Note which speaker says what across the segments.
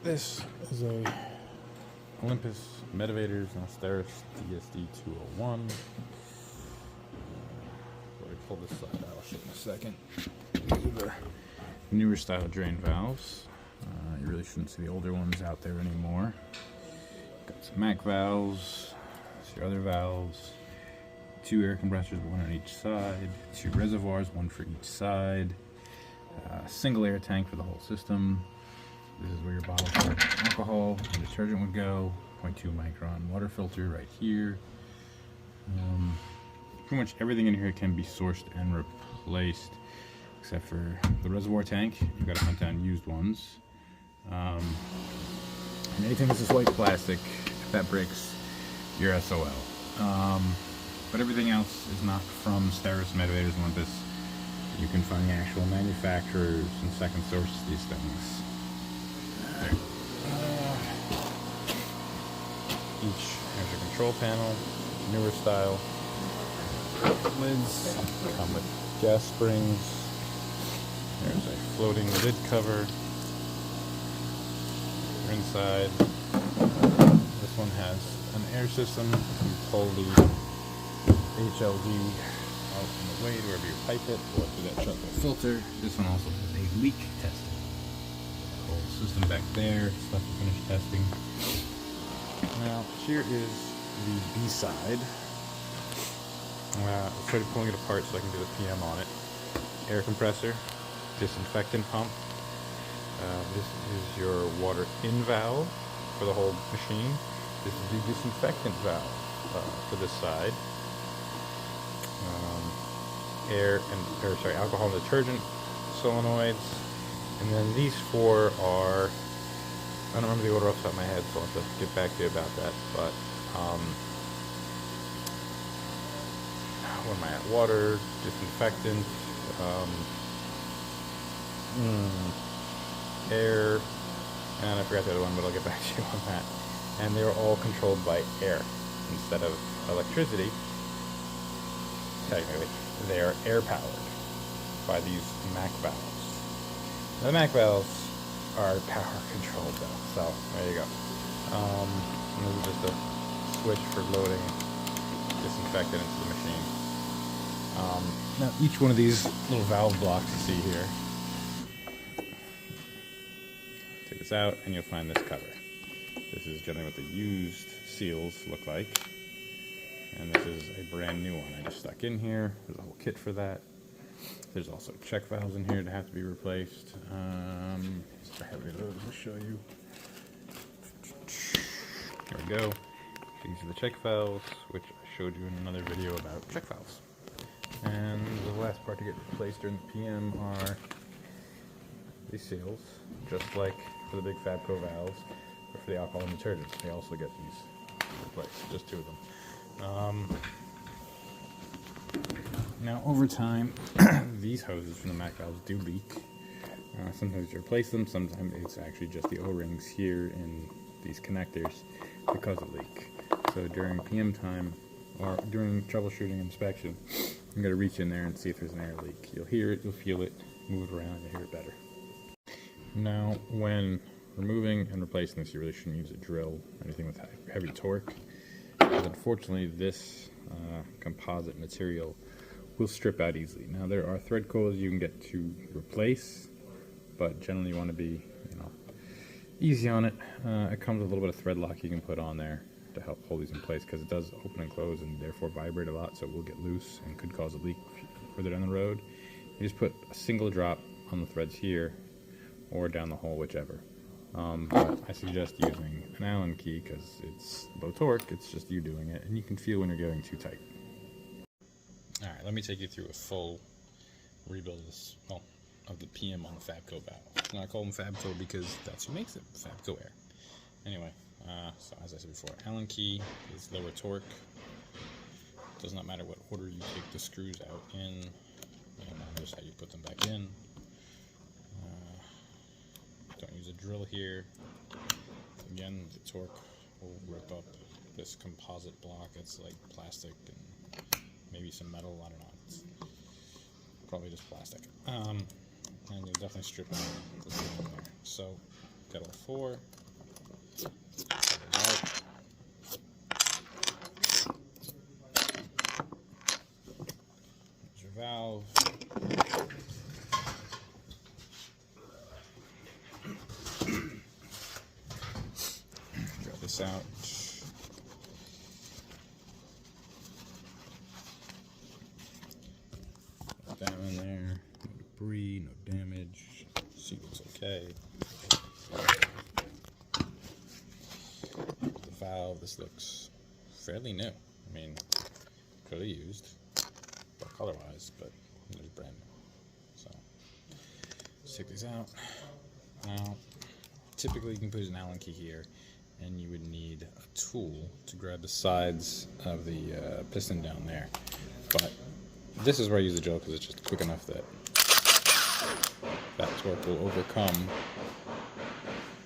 Speaker 1: This is a Steris-Medivators-Olympis DSD-201. Let me pull this side out, I'll show you in a second. These are the newer style drain valves. You really shouldn't see the older ones out there anymore. Got some MAC valves, that's your other valves, 2 air compressors, 1 on each side, 2 reservoirs, 1 for each side, single air tank for the whole system. This is where your bottle of alcohol and detergent would go. 0.2 micron water filter right here. Pretty much everything in here can be sourced and replaced, except for the reservoir tank. You've got to hunt down used ones. And anything that's this white plastic, if that breaks, you're SOL. But everything else is not from Steris-Medivators-Olympis. You can find the actual manufacturers and second source these things. Here's your control panel, newer style. Lids come with gas springs. There's a floating lid cover. Inside, this one has an air system. You pull the HLD out from the way to wherever you pipe it, or through that charcoal filter. This one also has a leak testing. The whole system back there, stuff to finish testing. Now, here is the B side. I started pulling it apart so I can do the PM on it. Air compressor, disinfectant pump. This is your water in valve for the whole machine. This is the disinfectant valve for this side. Alcohol and detergent solenoids. And then these 4 are, I don't remember the order off the top of my head, so I'll have to get back to you about that. But what am I at? Water, disinfectant, air, and I forgot the other one, but I'll get back to you on that. And they're all controlled by air instead of electricity. Technically, they are air powered by these MAC valves. Now, the MAC valves are power controlled though, so there you go. And this is just a switch for loading disinfectant into the machine. Now, each one of these little valve blocks you see here, take this out and you'll find this cover. This is generally what the used seals look like, and this is a brand new one I just stuck in here. There's a whole kit for that. There's also check valves in here that have to be replaced. I have those to show you. There we go. These are the check valves, which I showed you in another video about check valves. And the last part to get replaced during the PM are these seals, just like for the big Fabco valves, but for the alcohol and detergents. They also get these replaced, just 2 of them. Now, over time, these hoses from the MAC valves do leak. Sometimes you replace them, sometimes it's actually just the O-rings here in these connectors that cause a leak. So during PM time, or during troubleshooting inspection, you got to reach in there and see if there's an air leak. You'll hear it, you'll feel it, move it around, you'll hear it better. Now, when removing and replacing this, you really shouldn't use a drill or anything with heavy torque, because unfortunately this composite material will strip out easily. Now, there are thread coils you can get to replace, but generally you want to be, easy on it. It comes with a little bit of thread lock you can put on there to help hold these in place, because it does open and close and therefore vibrate a lot, so it will get loose and could cause a leak further down the road. You just put a single drop on the threads here or down the hole, whichever. But I suggest using an Allen key because it's low torque, it's just you doing it, and you can feel when you're going too tight. Alright, let me take you through a full rebuild of the PM on the Fabco valve. And I call them Fabco because that's who makes it, Fabco Air. Anyway, so as I said before, Allen key is lower torque. Does not matter what order you take the screws out in, and matters how you put them back in. Don't use a drill here. Again, the torque will rip up this composite block. It's like plastic and maybe some metal, I don't know. It's probably just plastic. And you'll definitely strip this from there. So, got all 4. There's your valve. Drop this out. Down in there, no debris, no damage. Seat looks okay. The valve, this looks fairly new. I mean, could have used, but color-wise, but it was brand new. So, let's take these out. Now, typically you can put an Allen key here, and you would need a tool to grab the sides of the piston down there. But this is where I use the drill because it's just quick enough that that torque will overcome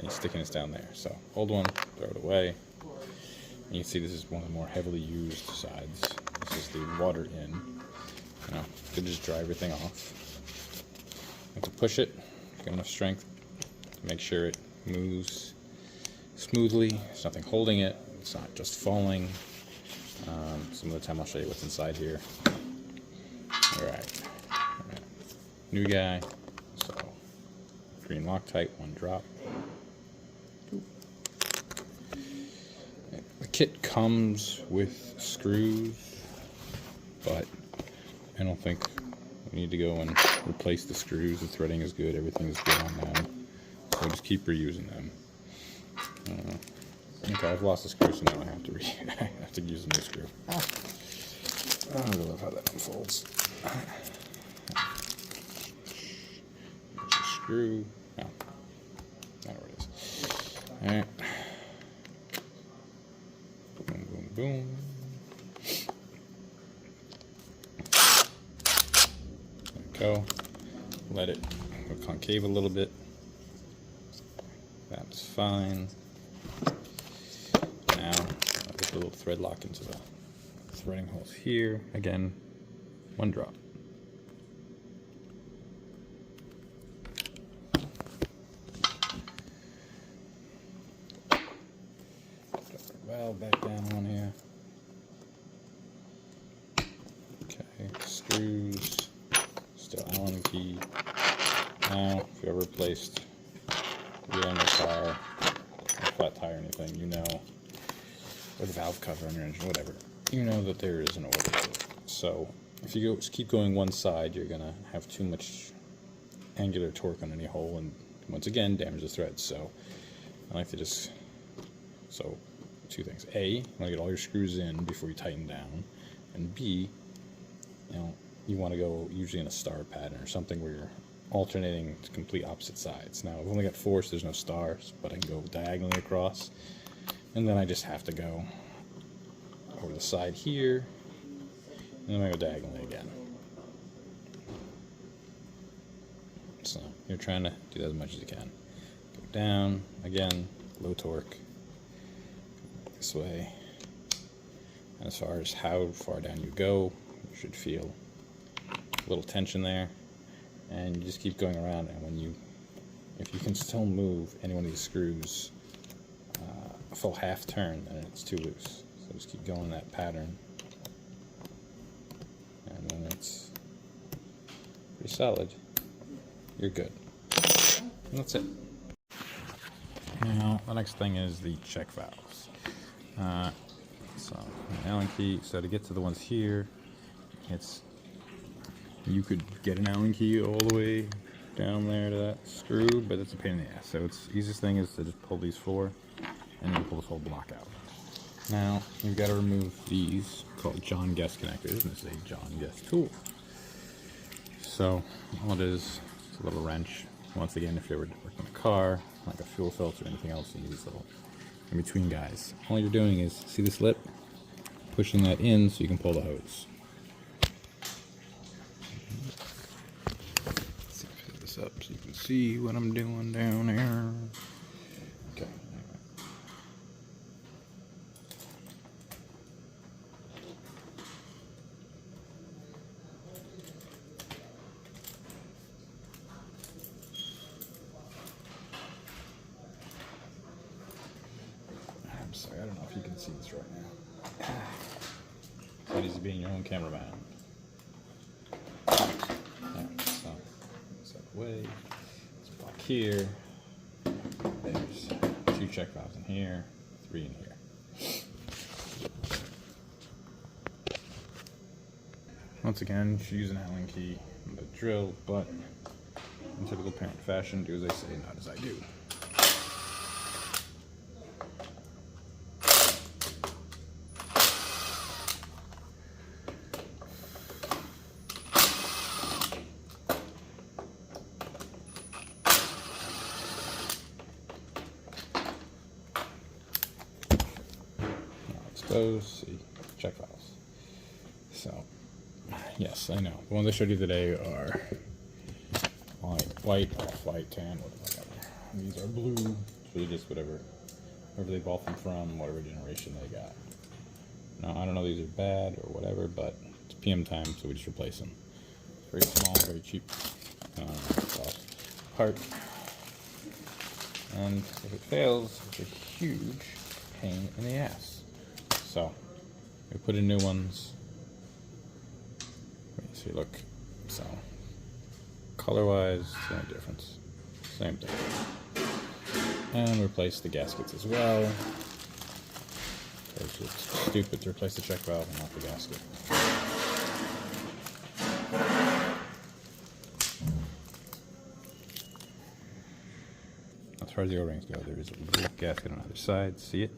Speaker 1: any stickiness down there. So hold one, throw it away. And you can see this is one of the more heavily used sides. This is the water in. You know, you can just dry everything off. You have to push it, get enough strength to make sure it moves smoothly. There's nothing holding it. It's not just falling. Some of the time I'll show you what's inside here. Alright. New guy. So, green Loctite, one drop. The kit comes with screws, but I don't think we need to go and replace the screws. The threading is good, everything is good on them. So we'll just keep reusing them. Okay, I've lost the screw, so now I have to use a new screw. I really love how that unfolds. There's a screw. Oh, I know where it is. Alright. Boom, boom, boom. There we go. Let it go concave a little bit. That's fine. Now, I'll put a little thread lock into the threading holes here. Again, one drop. Drop our valve back down on here. Okay, screws, still Allen key. Now, if you ever replaced wheel on your car, a flat tire or anything, you know, or the valve cover on your engine, whatever, you know that there is an order to it. So if you just keep going one side, you're going to have too much angular torque on any hole and once again damage the threads. So I like to just, so two things. A, you want to get all your screws in before you tighten down, and B, you want to go usually in a star pattern or something where you're alternating to complete opposite sides. Now I've only got four, so there's no stars, but I can go diagonally across, and then I just have to go over the side here, and then I go diagonally again. So you're trying to do that as much as you can. Go down, again, low torque, this way. And as far as how far down you go, you should feel a little tension there. And you just keep going around, and if you can still move any one of these screws a full half turn, then it's too loose. So just keep going that pattern, and then it's pretty solid. You're good. And that's it. Now the next thing is the check valves. So an Allen key. So to get to the ones here, you could get an Allen key all the way down there to that screw, but it's a pain in the ass. So it's easiest thing is to just pull these four, and you pull this whole block out. Now you've got to remove these called John Guest connectors, and this is a John Guest tool. So all it is a little wrench. Once again, if you were working a car, like a fuel filter or anything else, you need these little in between guys. All you're doing is see this lip, pushing that in so you can pull the hose. Up so you can see what I'm doing down there. Okay. you can see this right now. It's not easy being your own cameraman. Alright, so set away. Let's block here. There's 2 check valves in here, 3 in here. Once again, you should use an Allen key and the drill, but in typical parent fashion, do as I say, not as I do. See, check valves. So, yes, I know. The ones I showed you today are white, off-white, tan, whatever. These are blue. It's really just whatever they bought them from, whatever generation they got. Now, I don't know if these are bad or whatever, but it's PM time, so we just replace them. It's very small, very cheap part. And if it fails, it's a huge pain in the ass. So, we put in new ones. See, look. So, color-wise, no difference. Same thing. And replace the gaskets as well. Because it's stupid to replace the check valve and not the gasket. As far as the O-rings go, there is a blue gasket on either side. See it?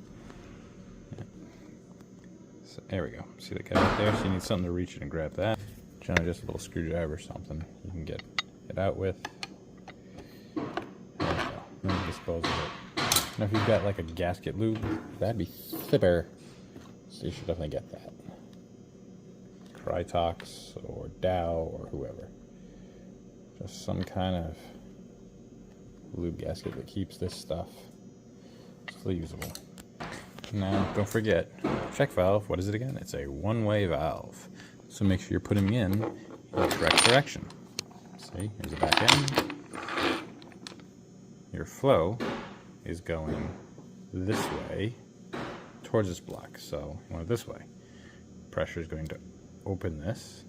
Speaker 1: So there we go. See the cabinet there? So you need something to reach it and grab that. Generally just a little screwdriver or something you can get it out with. There we go. Then you dispose of it. Now if you've got like a gasket lube, that'd be thicker. So you should definitely get that. Krytox or Dow or whoever. Just some kind of lube gasket that keeps this stuff still usable. Now, don't forget, check valve, what is it again? It's a one-way valve. So make sure you're putting in the correct direction. See, here's the back end. Your flow is going this way towards this block. So you want it this way. Pressure is going to open this.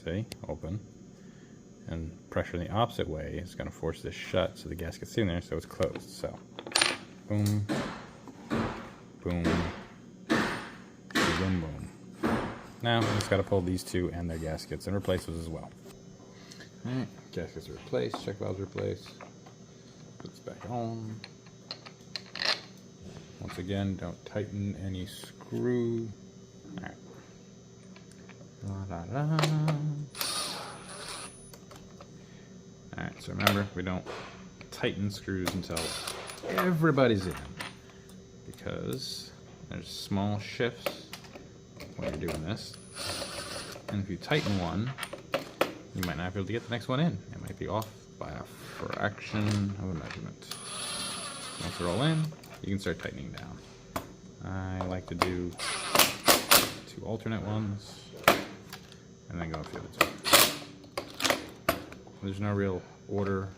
Speaker 1: See, open. And pressure in the opposite way is going to force this shut so the gasket's in there so it's closed. So, boom. Boom, boom, boom. Now, we just got to pull these two and their gaskets and replace those as well. Alright, gaskets are replaced, check valves replaced. Put this back on. Once again, don't tighten any screw. Alright. Alright, so remember, we don't tighten screws until everybody's in. Because there's small shifts when you're doing this. And if you tighten one, you might not be able to get the next one in. It might be off by a fraction of a measurement. Once they're all in, you can start tightening down. I like to do 2 alternate ones and then go with the other 2. There's no real order.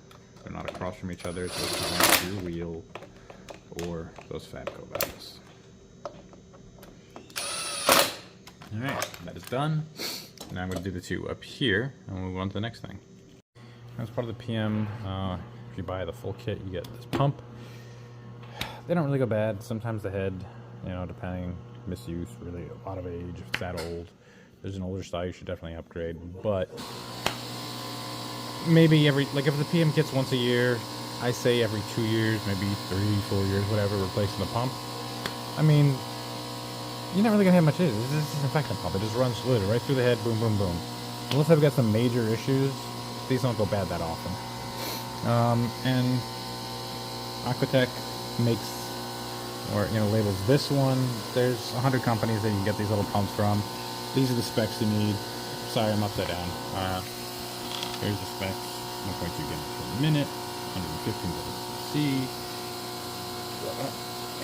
Speaker 1: They're not across from each other, so it's not like your wheel or those Fabco valves. Alright, that is done. Now I'm going to do the 2 up here, and we'll move on to the next thing. As part of the PM, if you buy the full kit, you get this pump. They don't really go bad. Sometimes the head, you know, depending, misuse, really a lot of age, if it's that old. There's an older style, you should definitely upgrade. But maybe if the PM kit's once a year, I say every 2 years, maybe 3, 4 years, whatever, replacing the pump. I mean, you're not really gonna have much issue. This is a disinfectant pump. It just runs literally right through the head, boom, boom, boom. Unless I've got some major issues, these don't go bad that often. And Aquatech makes, or labels this one. There's 100 companies that you can get these little pumps from. These are the specs you need. Sorry, I'm upside down. Here's the specs. 1.2 gallons per minute. 115 C,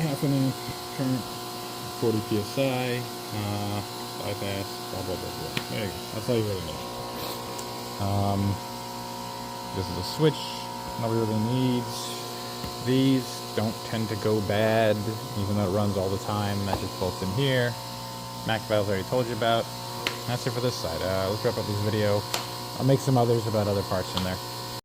Speaker 1: half an inch current, 40 psi, bypass, blah blah blah blah. There you go. That's all you really need. This is a switch. Nobody really needs these. don't tend to go bad, even though it runs all the time. That just bolts in here. Mac valves I already told you about. That's it for this side. Let's wrap up this video. I'll make some others about other parts in there.